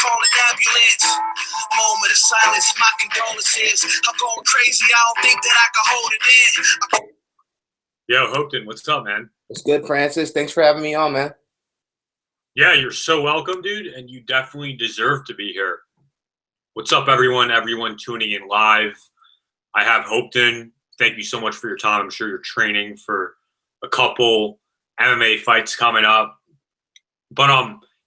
call an ambulance. Moment of silence, my condolences. I'm going crazy, I don't think that I can hold it in. Yo, Hopeton, what's up, man? What's good, Francis? Thanks for having me on, man. Yeah, you're so welcome, dude, and you definitely deserve to be here. What's up, everyone tuning in live? I have Hopeton. Thank you so much for your time. I'm sure you're training for a couple MMA fights coming up. But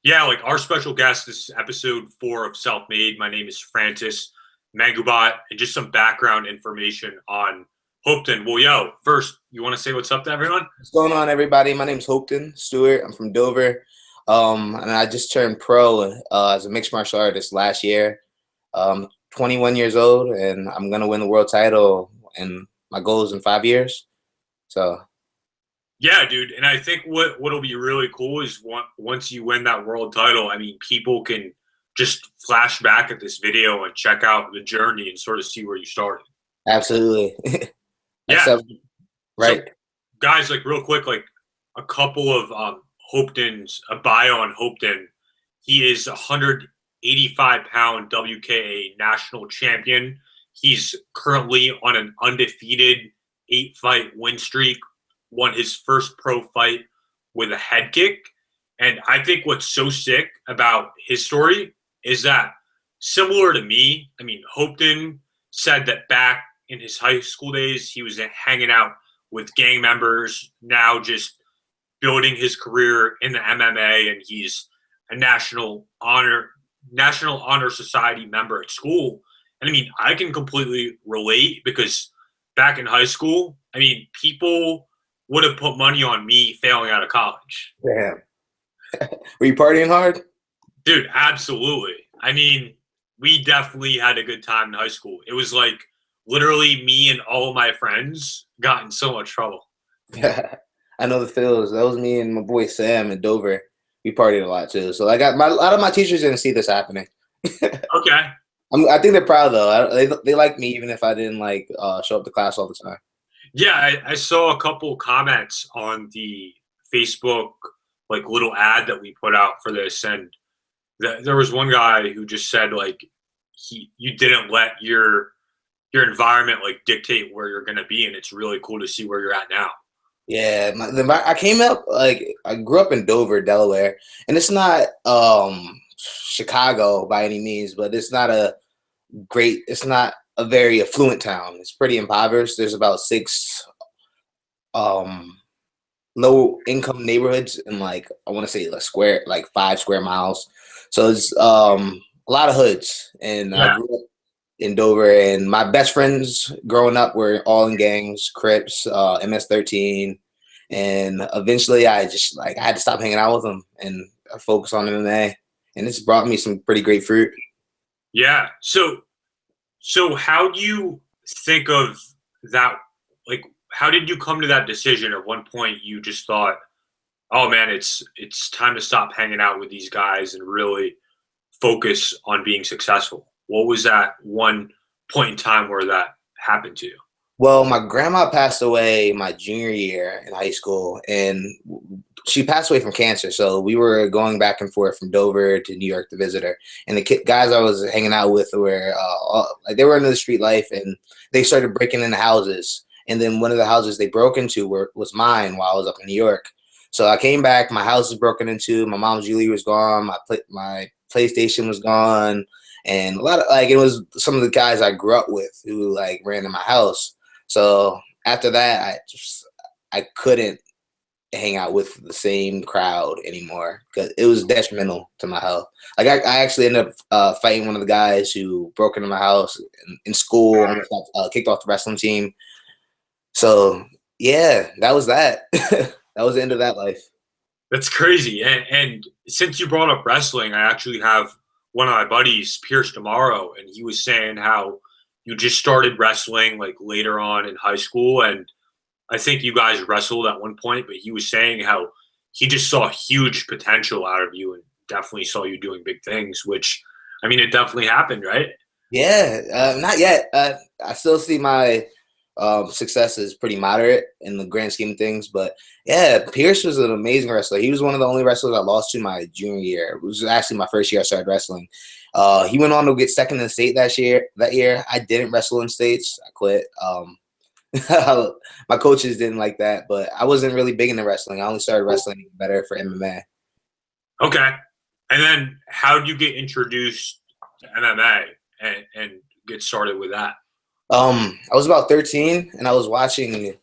yeah, like our special guest, this is episode 4 of Self-Made. My name is Francis Mangubat, and just some background information on Hopeton. Well, yo, first, you want to say what's up to everyone? What's going on, everybody? My name is Hopeton Stewart. I'm from Dover, and I just turned pro as a mixed martial artist last year. 21 years old, and I'm gonna win the world title. And my goal is in 5 years. So. Yeah, dude, and I think what'll be really cool is once you win that world title, I mean, people can just flash back at this video and check out the journey and sort of see where you started. Absolutely. Yeah. Right. So, guys, like real quick, like a couple of Hopeton's, a bio on Hopeton. He is 185-pound WKA National Champion. He's currently on an undefeated 8-fight win streak. Won his first pro fight with a head kick. And I think what's so sick about his story is that, similar to me, I mean, Hopeton said that back in his high school days, he was hanging out with gang members, now just building his career in the MMA, and he's a National Honor Society member at school. And I mean, I can completely relate because back in high school, I mean, people would have put money on me failing out of college. Damn. Were you partying hard? Dude, absolutely. I mean, we definitely had a good time in high school. It was like literally me and all of my friends got in so much trouble. Yeah, I know the feels. That was me and my boy Sam in Dover. We partied a lot too. So I got a lot of my teachers didn't see this happening. Okay. I think they're proud though. They like me even if I didn't like show up to class all the time. Yeah, I saw a couple comments on the Facebook like little ad that we put out for this, and there was one guy who just said like you didn't let your environment like dictate where you're gonna be, and it's really cool to see where you're at now. Yeah, I came up I grew up in Dover, Delaware, and it's not Chicago by any means, but it's not a very affluent town. It's pretty impoverished. There's about 6 low income neighborhoods in I want to say 5 square miles. So it's a lot of hoods. And yeah. I grew up in Dover, and my best friends growing up were all in gangs, Crips, MS-13, and eventually I had to stop hanging out with them and focus on MMA, and it's brought me some pretty great fruit. Yeah. So how do you think of that? Like, how did you come to that decision? At one point, you just thought, "Oh man, it's time to stop hanging out with these guys and really focus on being successful." What was that one point in time where that happened to you? Well, my grandma passed away my junior year in high school, and she passed away from cancer. So we were going back and forth from Dover to New York to visit her. And the guys I was hanging out with were they were into the street life, and they started breaking into houses. And then one of the houses they broke into was mine while I was up in New York. So I came back, my house was broken into, my mom's jewelry was gone, my PlayStation was gone, and a lot of it was some of the guys I grew up with who ran in my house. So after that, I couldn't hang out with the same crowd anymore because it was detrimental to my health. I actually ended up fighting one of the guys who broke into my house in school, almost got kicked off the wrestling team. So yeah, that was that. That was the end of that life. That's crazy. And since you brought up wrestling, I actually have one of my buddies, Pierce Tomorrow, and he was saying how you just started wrestling later on in high school, and I think you guys wrestled at one point, but he was saying how he just saw huge potential out of you and definitely saw you doing big things, which, I mean, it definitely happened, right? Yeah, not yet. I still see my success is pretty moderate in the grand scheme of things. But yeah, Pierce was an amazing wrestler. He was one of the only wrestlers I lost to my junior year. It was actually my first year I started wrestling. He went on to get second in the state that year. I didn't wrestle in states. I quit. My coaches didn't like that, but I wasn't really big into wrestling. I only started wrestling better for MMA. Okay. And then how did you get introduced to MMA and get started with that? I was about 13, and I was watching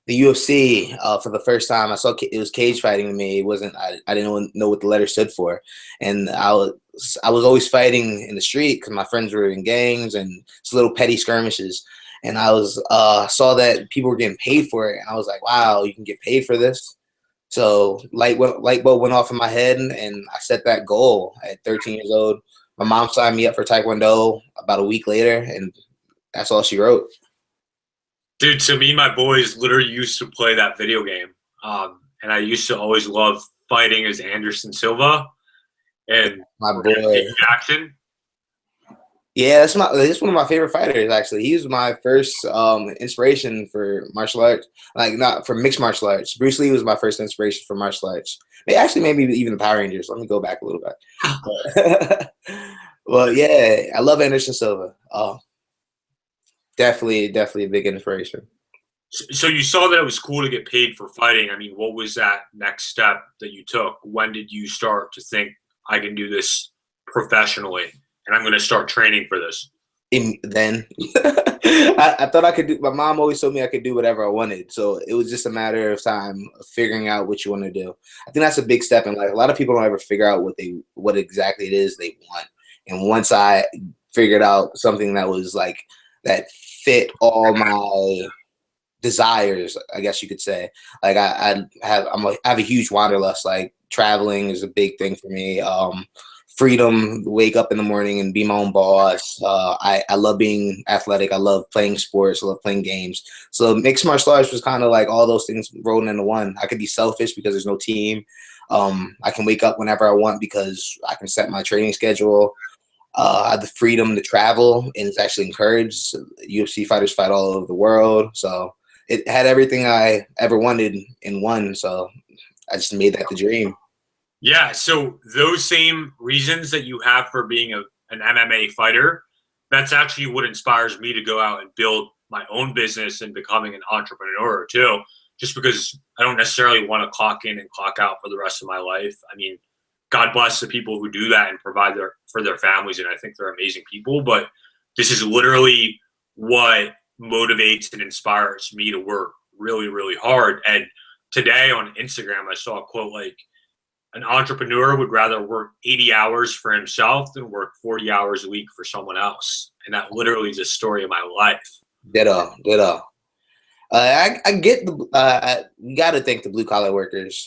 the UFC for the first time. I saw it was cage fighting to me. It wasn't. I didn't know what the letter stood for, and I was always fighting in the street because my friends were in gangs and just little petty skirmishes. And I was saw that people were getting paid for it, and I was like, "Wow, you can get paid for this." So light bulb went off in my head, and I set that goal at 13 years old. My mom signed me up for Taekwondo about a week later, and that's all she wrote. Dude, so me and my boys literally used to play that video game. And I used to always love fighting as Anderson Silva and My boy Jackson. Yeah, that's one of my favorite fighters, actually. He was my first inspiration for martial arts, like not for mixed martial arts. Bruce Lee was my first inspiration for martial arts. Maybe even the Power Rangers. Let me go back a little bit. Well, yeah, I love Anderson Silva. Definitely a big inspiration. So you saw that it was cool to get paid for fighting. I mean, what was that next step that you took? When did you start to think, I can do this professionally and I'm going to start training for this? Then I thought I could do. My mom always told me I could do whatever I wanted, so it was just a matter of time of figuring out what you want to do. I think that's a big step in life. A lot of people don't ever figure out what exactly it is they want. And once I figured out something that was like that fit all my desires, I guess you could say. Like I have a huge wanderlust. Like traveling is a big thing for me. Freedom, wake up in the morning and be my own boss. I love being athletic. I love playing sports. I love playing games. So mixed martial arts was kind of like all those things rolled into one. I could be selfish because there's no team. I can wake up whenever I want because I can set my training schedule. I have the freedom to travel, and it's actually encouraged. UFC fighters fight all over the world. So it had everything I ever wanted in one. So I just made that the dream. Yeah, so those same reasons that you have for being an MMA fighter, that's actually what inspires me to go out and build my own business and becoming an entrepreneur too, just because I don't necessarily want to clock in and clock out for the rest of my life. I mean, God bless the people who do that and provide for their families, and I think they're amazing people, but this is literally what motivates and inspires me to work really, really hard. And today on Instagram, I saw a quote like, an entrepreneur would rather work 80 hours for himself than work 40 hours a week for someone else. And that literally is a story of my life. Ditto. I get we got to thank the blue collar workers,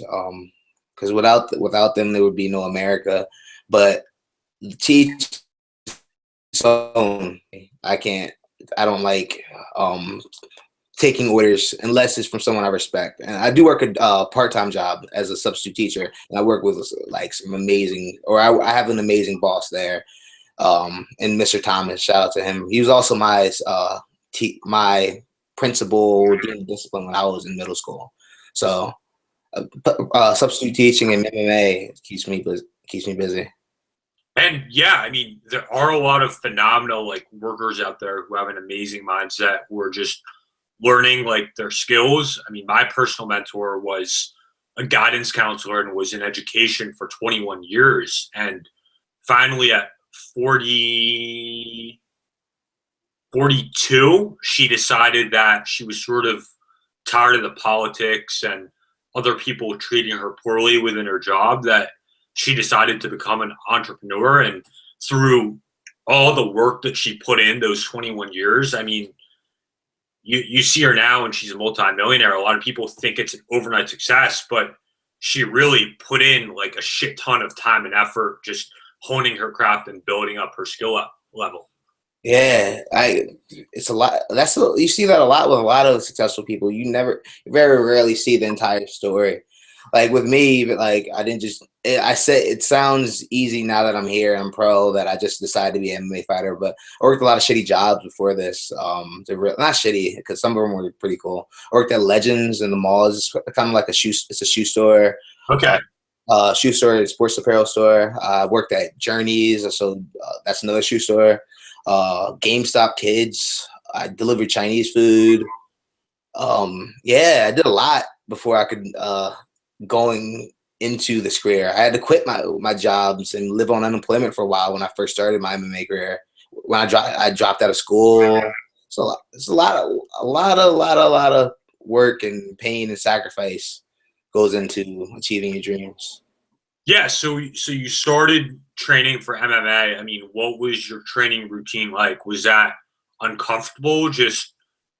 because without them there would be no America. But teach I don't like taking orders unless it's from someone I respect. And I do work a part-time job as a substitute teacher, and I work with like some amazing, or I have an amazing boss there. And Mr. Thomas, shout out to him. He was also my principal dean of discipline when I was in middle school. So substitute teaching and MMA keeps me busy. And yeah, I mean, there are a lot of phenomenal like workers out there who have an amazing mindset, who are just learning like their skills. I mean, my personal mentor was a guidance counselor and was in education for 21 years. And finally at 42, she decided that she was sort of tired of the politics and other people treating her poorly within her job, that she decided to become an entrepreneur. And through all the work that she put in those 21 years, I mean, you see her now and she's a multimillionaire. A lot of people think it's an overnight success, but she really put in like a shit ton of time and effort just honing her craft and building up her skill level. Yeah, it's a lot. You see that a lot with a lot of successful people. You very rarely see the entire story. like with me, like I didn't just. I said it sounds easy now that I'm here. I'm pro that I just decided to be an MMA fighter, but I worked a lot of shitty jobs before this. Not shitty because some of them were pretty cool. I worked at Legends in the malls. It's kind of like a shoe. It's a shoe store. Okay. Shoe store, sports apparel store. I worked at Journeys, so that's another shoe store. GameStop Kids. I delivered Chinese food. Yeah, I did a lot before I could going into this career. I had to quit my jobs and live on unemployment for a while when I first started my MMA career. When I dropped out of school, so it's a lot of work and pain and sacrifice goes into achieving your dreams. Yeah, so you started training for MMA. I mean, what was your training routine like? Was that uncomfortable, just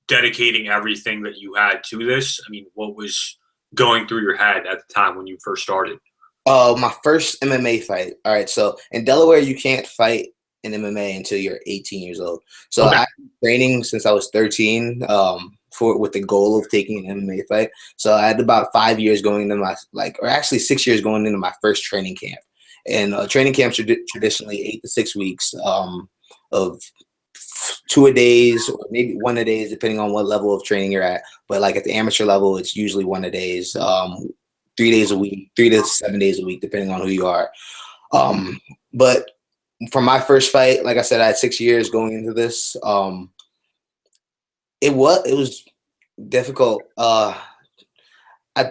dedicating everything that you had to this? I mean, what was going through your head at the time when you first started? My first MMA fight. All right, so in Delaware, you can't fight in MMA until you're 18 years old. So Okay. I've been training since I was 13. With the goal of taking an MMA fight. So I had about 5 years going into or actually 6 years going into my first training camp. And training camps are traditionally 8 to 6 weeks of 2-a-days or maybe 1-a-days, depending on what level of training you're at. But like at the amateur level, it's usually 1-a-days, 3 days a week, 3 to 7 days a week, depending on who you are. But for my first fight, like I said, I had 6 years going into this. It was difficult. I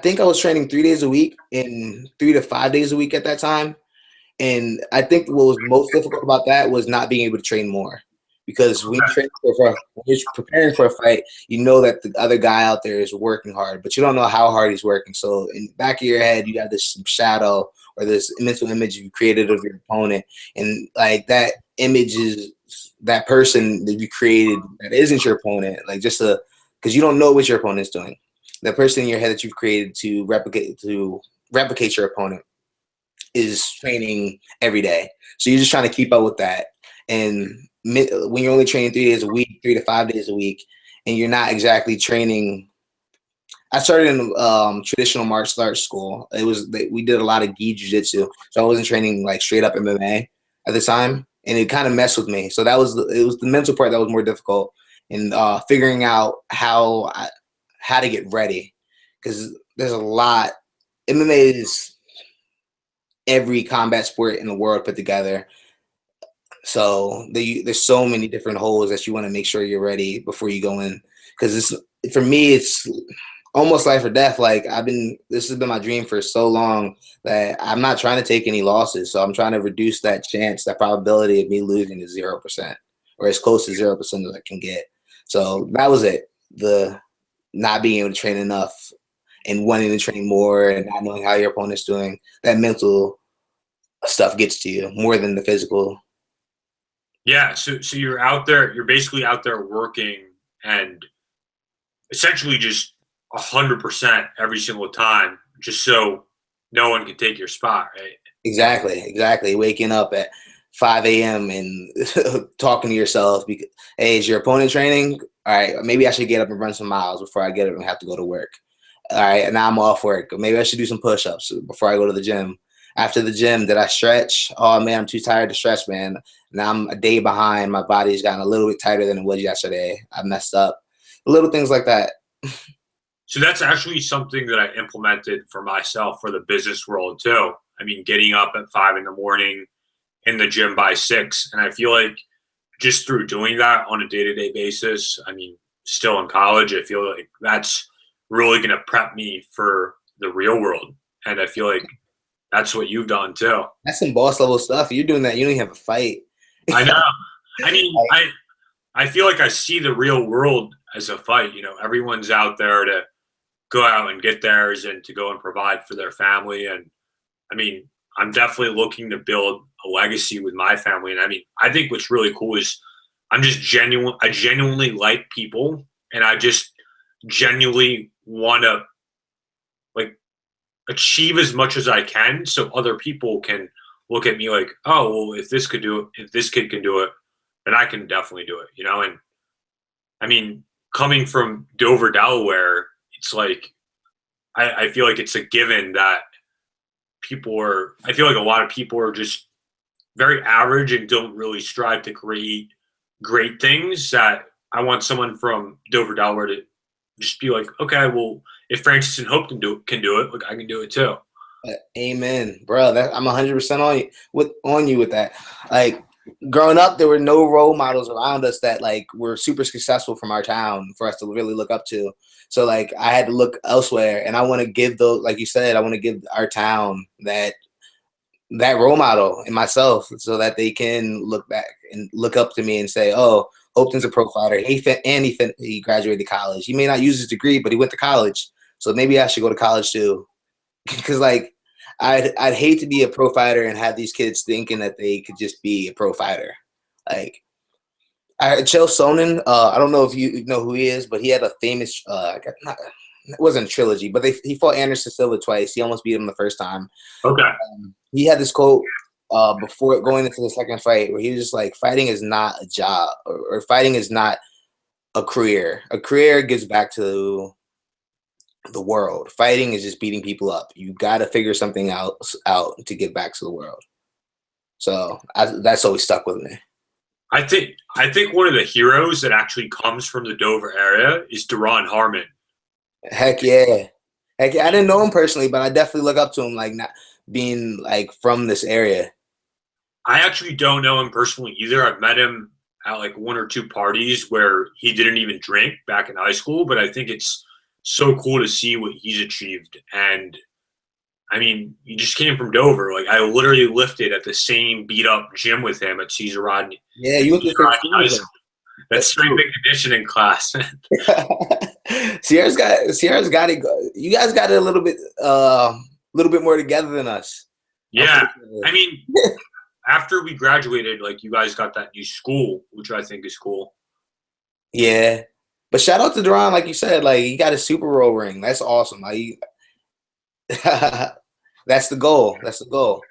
think I was training 3 days a week and 3 to 5 days a week at that time. And I think what was most difficult about that was not being able to train more. Because when you're preparing for a fight, you know that the other guy out there is working hard, but you don't know how hard he's working. So in the back of your head, you have this shadow or this mental image you created of your opponent. And like that image is that person that you created that isn't your opponent, like because you don't know what your opponent's doing. The person in your head that you've created to replicate your opponent is training every day. So you're just trying to keep up with that. And when you're only training 3 days a week, 3 to 5 days a week, and you're not exactly training. I started in traditional martial arts school. We did a lot of gi jiu-jitsu, so I wasn't training like straight up MMA at the time, and it kind of messed with me. So it was the mental part that was more difficult, and figuring out how to get ready, because there's a lot. MMA is every combat sport in the world put together. So there's so many different holes that you want to make sure you're ready before you go in. Because for me, it's almost life or death. Like this has been my dream for so long that I'm not trying to take any losses. So I'm trying to reduce that probability of me losing to 0%, or as close to 0% as I can get. So that was it. The not being able to train enough and wanting to train more and not knowing how your opponent's doing. That mental stuff gets to you more than the physical. Yeah, so you're out there. You're basically out there working and essentially just 100% every single time, just so no one can take your spot, right? Exactly. Waking up at 5 a.m. and talking to yourself because, hey, is your opponent training? All right, maybe I should get up and run some miles before I get up and have to go to work. All right, now I'm off work. Maybe I should do some push-ups before I go to the gym. After the gym, did I stretch? Oh, man, I'm too tired to stretch, man. Now I'm a day behind. My body's gotten a little bit tighter than it was yesterday. I messed up. Little things like that. So that's actually something that I implemented for myself for the business world too. I mean, getting up at 5 in the morning, in the gym by 6. And I feel like just through doing that on a day-to-day basis, I mean, still in college, I feel like that's really going to prep me for the real world. And I feel like that's what you've done too. That's some boss level stuff. You're doing that. You don't even have a fight. I know. I mean, I feel like I see the real world as a fight. You know, everyone's out there to go out and get theirs and to go and provide for their family. And I mean, I'm definitely looking to build a legacy with my family. And I mean, I think what's really cool is I genuinely like people, and I just genuinely want to like achieve as much as I can so other people can look at me like, oh, well, if this kid can do it, then I can definitely do it, you know? And I mean, coming from Dover, Delaware, it's like I feel like it's a given that I feel like a lot of people are just very average and don't really strive to create great things. That I want someone from Dover, Delaware to just be like, okay, well, if Francis and Hope can do it, like I can do it too. Amen, bro. I'm 100% on you with that. Like growing up, there were no role models around us that like were super successful from our town for us to really look up to. So like I had to look elsewhere, and I want to give those, like you said, I want to give our town that role model in myself, so that they can look back and look up to me and say, "Oh, Hopeton's a pro fighter. He graduated college. He may not use his degree, but he went to college. So maybe I should go to college too." Because like I'd hate to be a pro fighter and have these kids thinking that they could just be a pro fighter. Like Chael Sonnen, I don't know if you know who he is, but he had a famous it wasn't a trilogy, but he fought Anderson Silva twice. He almost beat him the first time. Okay. He had this quote before going into the second fight where he was just like, fighting is not a job, or fighting is not a career. A career gives back to the world. Fighting is just beating people up. You got to figure something else out to give back to the world. So that's always stuck with me. I think one of the heroes that actually comes from the Dover area is Deron Harmon. Heck yeah. I didn't know him personally, but I definitely look up to him, like not being like from this area. I actually don't know him personally either. I've met him at like one or two parties where he didn't even drink back in high school, but I think it's so cool to see what he's achieved. And I mean, he just came from Dover. Like I literally lifted at the same beat up gym with him at Caesar Rodney. Yeah, you went to high school. That's strength and conditioning class. Sierra's got it. You guys got it a little bit more together than us. Yeah, I mean, after we graduated, like you guys got that new school, which I think is cool. Yeah, but shout out to Deron, like you said, like he got a Super Bowl ring. That's awesome. Like, that's the goal. That's the goal.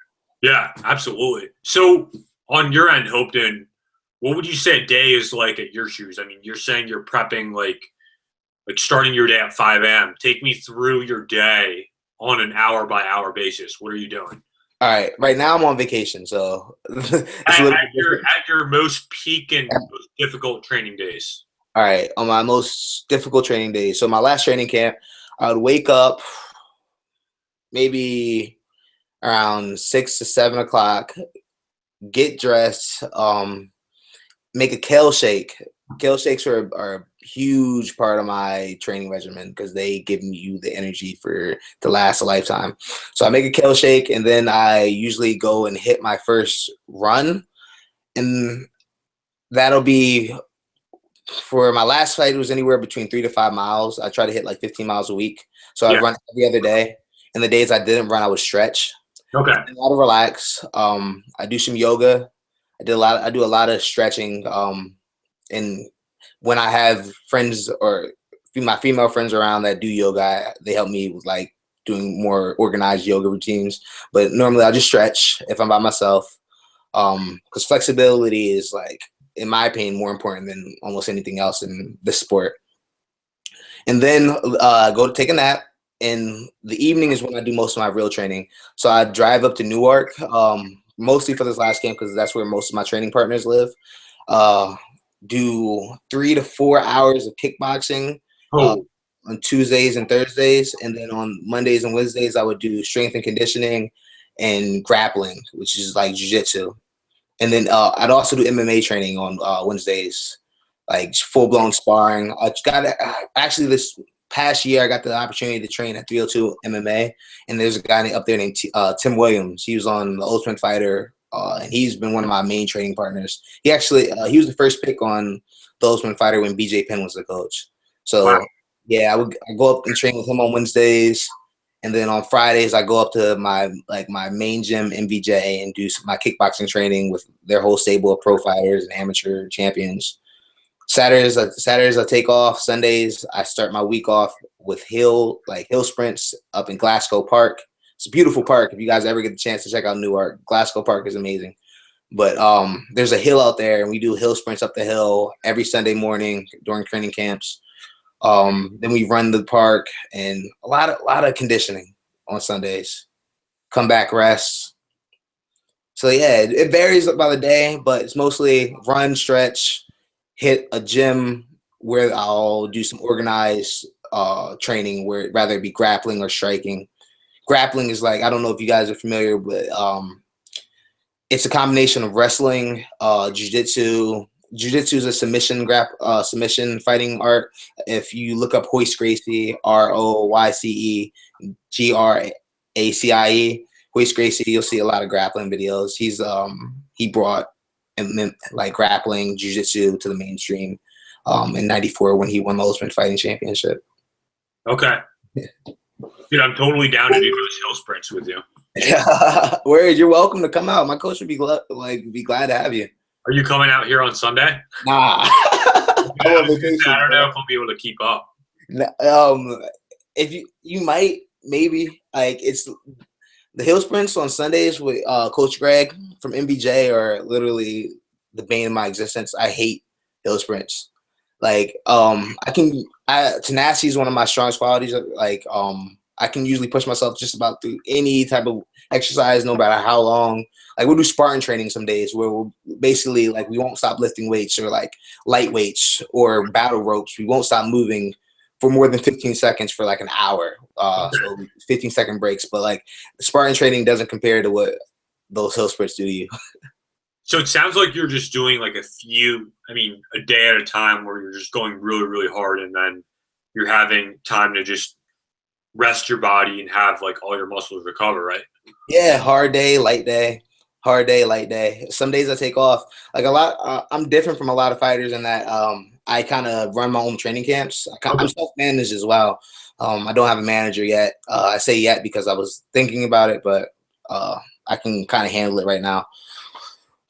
Yeah, absolutely. So on your end, Hopeton, what would you say a day is like at your shoes? I mean, you're saying you're prepping like starting your day at 5 a.m. Take me through your day on an hour-by-hour basis. What are you doing? All right. Right now I'm on vacation, so at your most peak and most difficult training days. All right. On my most difficult training days. So my last training camp, I would wake up maybe around 6 to 7 o'clock, get dressed, make a kale shake. Kale shakes are a huge part of my training regimen because they give you the energy to last a lifetime. So I make a kale shake, and then I usually go and hit my first run. And that'll be, for my last fight, it was anywhere between 3 to 5 miles. I try to hit like 15 miles a week. So I run every other day. And the days I didn't run, I would stretch. Okay. I would relax. I do some yoga. I do a lot of stretching. And when I have friends or my female friends around that do yoga, they help me with like doing more organized yoga routines. But normally I'll just stretch if I'm by myself. Because flexibility is, like, in my opinion, more important than almost anything else in this sport. And then go to take a nap. And the evening is when I do most of my real training. So I drive up to Newark, mostly for this last camp because that's where most of my training partners live. Do 3 to 4 hours of kickboxing on Tuesdays and Thursdays. And then on Mondays and Wednesdays, I would do strength and conditioning and grappling, which is like jiu-jitsu. And then I'd also do MMA training on Wednesdays, like full-blown sparring. Actually, this past year, I got the opportunity to train at 302 MMA, and there's a guy up there named Tim Williams. He was on The Ultimate Fighter, and he's been one of my main training partners. He actually he was the first pick on The Ultimate Fighter when BJ Penn was the coach. So, wow. Yeah, I go up and train with him on Wednesdays, and then on Fridays I go up to my main gym, MVJ, and do my kickboxing training with their whole stable of pro fighters and amateur champions. Saturdays I take off. Sundays I start my week off with hill sprints up in Glasgow Park. It's a beautiful park. If you guys ever get the chance to check out Newark, Glasgow Park is amazing. But there's a hill out there, and we do hill sprints up the hill every Sunday morning during training camps. Then we run the park and a lot of conditioning on Sundays. Come back, rest. So yeah, it varies by the day, but it's mostly run, stretch, hit a gym where I'll do some organized training, where rather it be grappling or striking. Grappling is like, I don't know if you guys are familiar, but it's a combination of wrestling, jiu-jitsu. Jiu-jitsu is a submission fighting art. If you look up Royce Gracie, ROYCE GRACIE, Royce Gracie, you'll see a lot of grappling videos. He brought like grappling, jiu-jitsu to the mainstream in '94 when he won the Ultimate Fighting Championship. Okay. Dude, I'm totally down to do those hill sprints with you. Word, you're welcome to come out. My coach would be glad to have you. Are you coming out here on Sunday? Nah. I don't know if I'll be able to keep up. If you might, maybe, like, it's the hill sprints on Sundays with Coach Greg from MBJ are literally the bane of my existence. I hate hill sprints. Like, tenacity is one of my strongest qualities. Like, I can usually push myself just about through any type of exercise, no matter how long. Like, we'll do Spartan training some days where we'll basically, like, we won't stop lifting weights or like light weights or battle ropes. We won't stop moving for more than 15 seconds for like an hour. So 15-second breaks. But like, Spartan training doesn't compare to what those hill sprints do to you. So it sounds like you're just doing like a day at a time where you're just going really, really hard, and then you're having time to just rest your body and have like all your muscles recover, right? Yeah, hard day, light day. Hard day, light day. Some days I take off. Like a lot, I'm different from a lot of fighters in that I kind of run my own training camps. I'm self-managed as well. I don't have a manager yet. I say yet because I was thinking about it, but I can kind of handle it right now.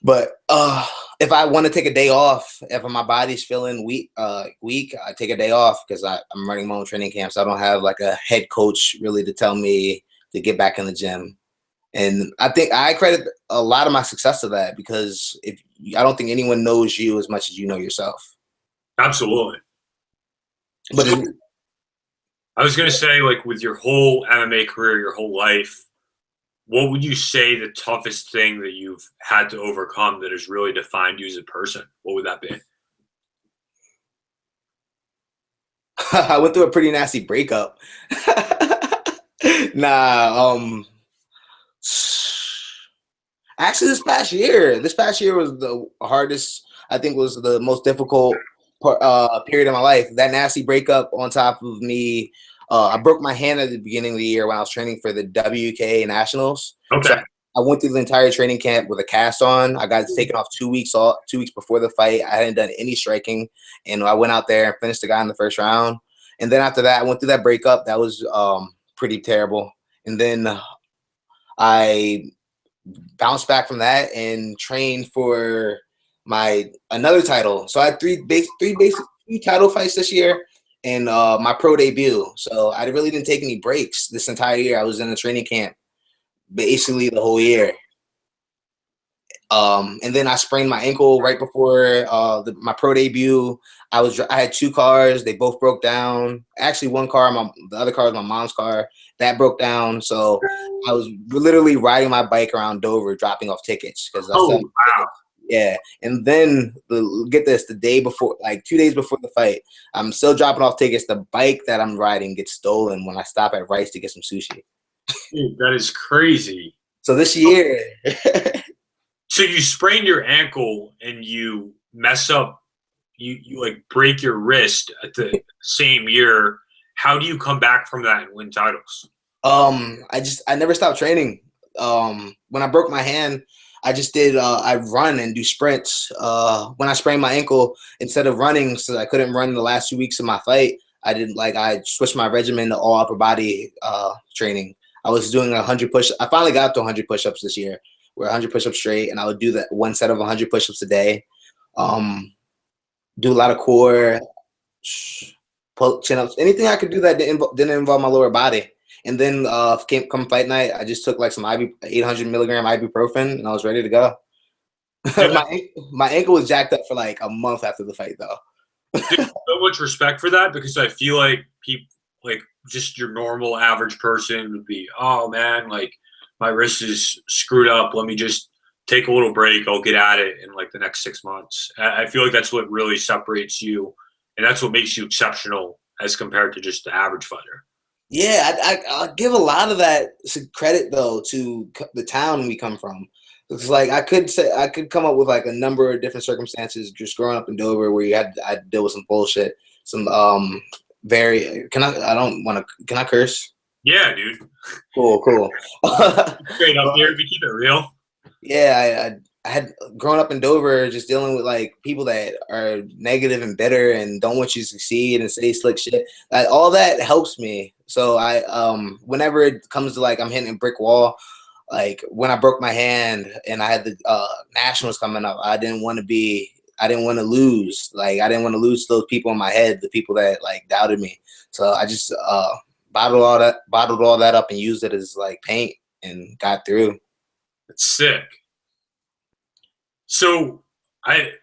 But if I want to take a day off, if my body's feeling weak, I take a day off because I'm running my own training camps. I don't have like a head coach really to tell me to get back in the gym. And I think I credit a lot of my success to that, because I don't think anyone knows you as much as you know yourself. Absolutely. But so, I was going to say, like, with your whole MMA career, your whole life, what would you say the toughest thing that you've had to overcome that has really defined you as a person? What would that be? I went through a pretty nasty breakup. Actually, this past year was the hardest. I think was the most difficult period of my life. That nasty breakup on top of me. I broke my hand at the beginning of the year when I was training for the WKA Nationals. Okay. So I went through the entire training camp with a cast on. I got taken off 2 weeks before the fight. I hadn't done any striking, and I went out there and finished the guy in the first round. And then after that, I went through that breakup. That was pretty terrible. And then I bounced back from that and trained for another title. So I had three title fights this year and my pro debut. So I really didn't take any breaks this entire year. I was in a training camp basically the whole year. And then I sprained my ankle right before my pro debut. I had 2 cars. They both broke down. Actually, one car, the other car was my mom's car. That broke down. So I was literally riding my bike around Dover, dropping off tickets. Wow. Yeah. And then, get this, the day before, like 2 days before the fight, I'm still dropping off tickets. The bike that I'm riding gets stolen when I stop at Rice to get some sushi. Dude, that is crazy. So this year. So you sprain your ankle and you mess up, you like break your wrist at the same year. How do you come back from that and win titles? I never stopped training. When I broke my hand, I just did I run and do sprints. When I sprained my ankle, instead of running, so I couldn't run the last 2 weeks of my fight, I switched my regimen to all upper body training. I was doing 100 push. I finally got to 100 push-ups this year. We're 100 push-ups straight, and I would do that one set of 100 push-ups a day. Do a lot of core, chin-ups, anything I could do that didn't involve my lower body. And then come fight night, I just took like some 800 milligram ibuprofen, and I was ready to go. My ankle was jacked up for like a month after the fight, though. Dude, so much respect for that, because I feel like people, like just your normal average person would be, oh man, like my wrist is screwed up. Let me just take a little break. I'll get at it in like the next 6 months. I feel like that's what really separates you, and that's what makes you exceptional as compared to just the average fighter. Yeah, I give a lot of that credit though to the town we come from. It's like I could come up with like a number of different circumstances just growing up in Dover where I deal with some bullshit, some very I don't want to, can I curse? Yeah, dude. Cool. Straight up here, we keep it real. Yeah, I had grown up in Dover just dealing with like people that are negative and bitter and don't want you to succeed and say slick shit. All that helps me. So whenever it comes to like I'm hitting a brick wall, like when I broke my hand and I had the nationals coming up, I didn't want to lose. Like I didn't want to lose to those people in my head, the people that like doubted me. So I just bottled all that up and used it as like paint and got through. It's sick. So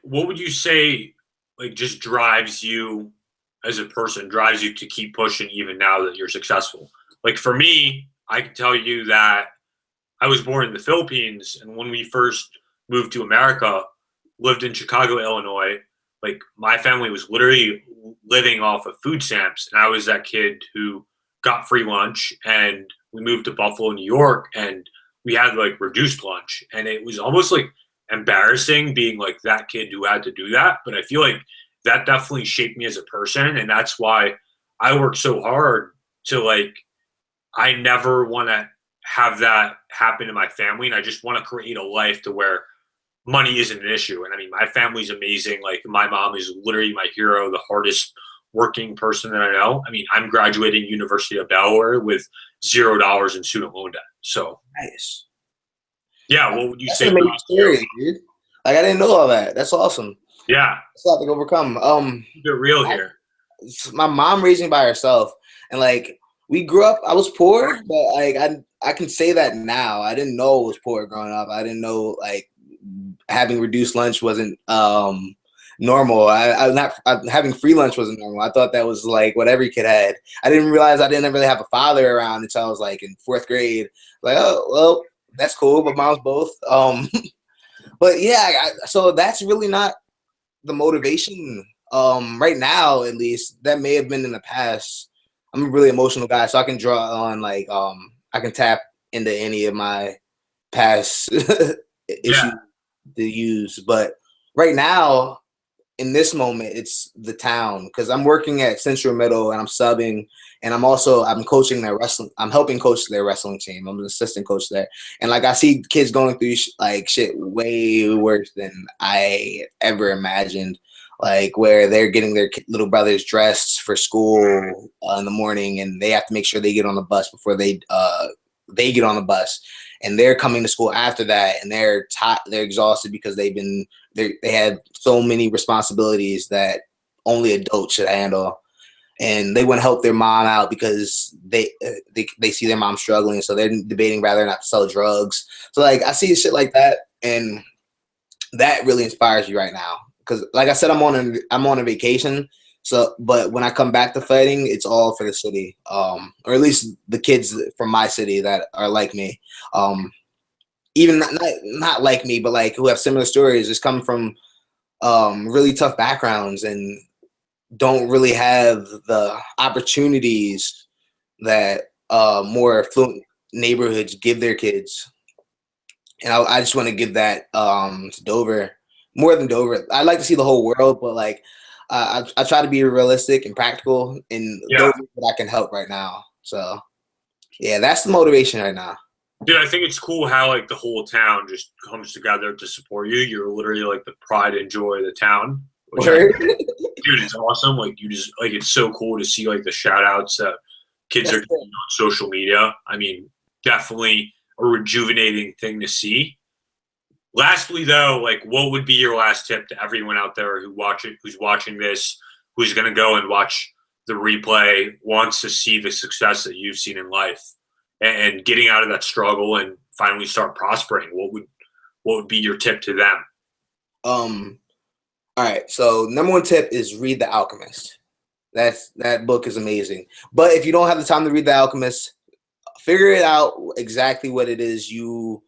what would you say like just drives you as a person, drives you to keep pushing even now that you're successful? Like for me, I can tell you that I was born in the Philippines, and when we first moved to America, lived in Chicago, Illinois, like my family was literally living off of food stamps, and I was that kid who got free lunch, and we moved to Buffalo, New York, and we had like reduced lunch, and it was almost like embarrassing being like that kid who had to do that. But I feel like that definitely shaped me as a person, and that's why I work so hard to like I never want to have that happen to my family, and I just want to create a life to where money isn't an issue. And I mean, my family's amazing. Like my mom is literally my hero, the hardest working person that I know. I mean, I'm graduating University of Delaware with $0 in student loan debt. So Nice. yeah, what would you That's say? an amazing story, dude. Like I didn't know all that. That's awesome. Yeah, It's a lot to overcome. keep it real here. My mom raised me by herself, and like we grew up. I was poor, but like I can say that now. I didn't know I was poor growing up. I didn't know like having reduced lunch wasn't normal. Having free lunch wasn't normal. I thought that was like what every kid had. I didn't realize I didn't really have a father around until I was like in 4th grade. Like, oh well, that's cool. But mom's both. But yeah, so that's really not the motivation. Right now, at least, that may have been in the past. I'm a really emotional guy, so I can draw on like I can tap into any of my past issues to use. But right now, in this moment, it's the town, because I'm working at Central Middle and I'm subbing, and I'm coaching their wrestling. I'm helping coach their wrestling team. I'm an assistant coach there, and like I see kids going through like shit way worse than I ever imagined. Like where they're getting their little brothers dressed for school in the morning, and they have to make sure they get on the bus before they get on the bus, and they're coming to school after that, and they're exhausted because they had so many responsibilities that only adults should handle, and they want to help their mom out because they see their mom struggling, so they're debating rather not to sell drugs. So like I see shit like that, and that really inspires you right now. Because, like I said, I'm on a vacation. So, but when I come back to fighting, it's all for the city, or at least the kids from my city that are like me, even not like me, but like who have similar stories, just come from really tough backgrounds and don't really have the opportunities that more affluent neighborhoods give their kids. And I just want to give that to Dover. More than Dover. I'd like to see the whole world, but like I try to be realistic and practical in those that I can help right now. So yeah, that's the motivation right now. Dude, I think it's cool how like the whole town just comes together to support you. You're literally like the pride and joy of the town. Dude, it's awesome. Like you just like it's so cool to see like the shout outs that kids are doing on social media. I mean, definitely a rejuvenating thing to see. Lastly, though, like, what would be your last tip to everyone out there who's watching this, who's going to go and watch the replay, wants to see the success that you've seen in life, and getting out of that struggle and finally start prospering? What would be your tip to them? All right. So number one tip is read The Alchemist. That book is amazing. But if you don't have the time to read The Alchemist, figure it out exactly what it is you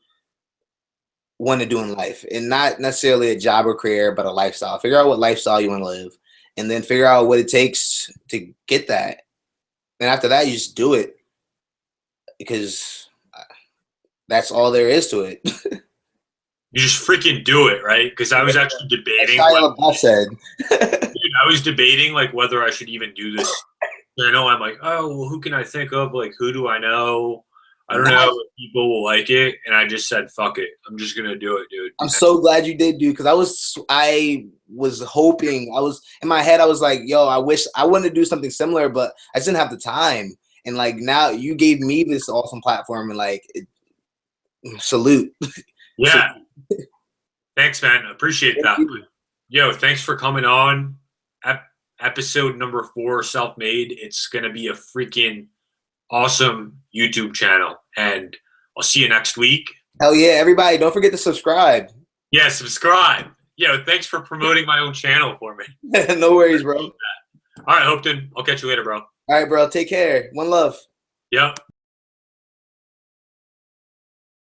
want to do in life, and not necessarily a job or career, but a lifestyle. Figure out what lifestyle you want to live, and then figure out what it takes to get that. And after that, you just do it, because that's all there is to it. You just freaking do it, right? Because I was actually debating. That's Shia LaBeouf said. Dude, I was debating like whether I should even do this. I know I'm like, oh, well, who can I think of? Like, who do I know? I don't know if people will like it, and I just said, "Fuck it, I'm just gonna do it, dude." I'm so glad you did, dude, because I was hoping. I was in my head. I was like, "Yo, I wish I wanted to do something similar, but I just didn't have the time." And like now, you gave me this awesome platform, and like, salute. Yeah, thanks, man. Appreciate that. Yo, thanks for coming on. Episode number 4, Self-Made. It's gonna be a freaking awesome YouTube channel, and I'll see you next week. Hell yeah, everybody, don't forget to subscribe. Yeah, subscribe. Yo, thanks for promoting my own channel for me. No worries, bro. All right, Hopeton, I'll catch you later, bro. All right, bro, take care. One love. Yep.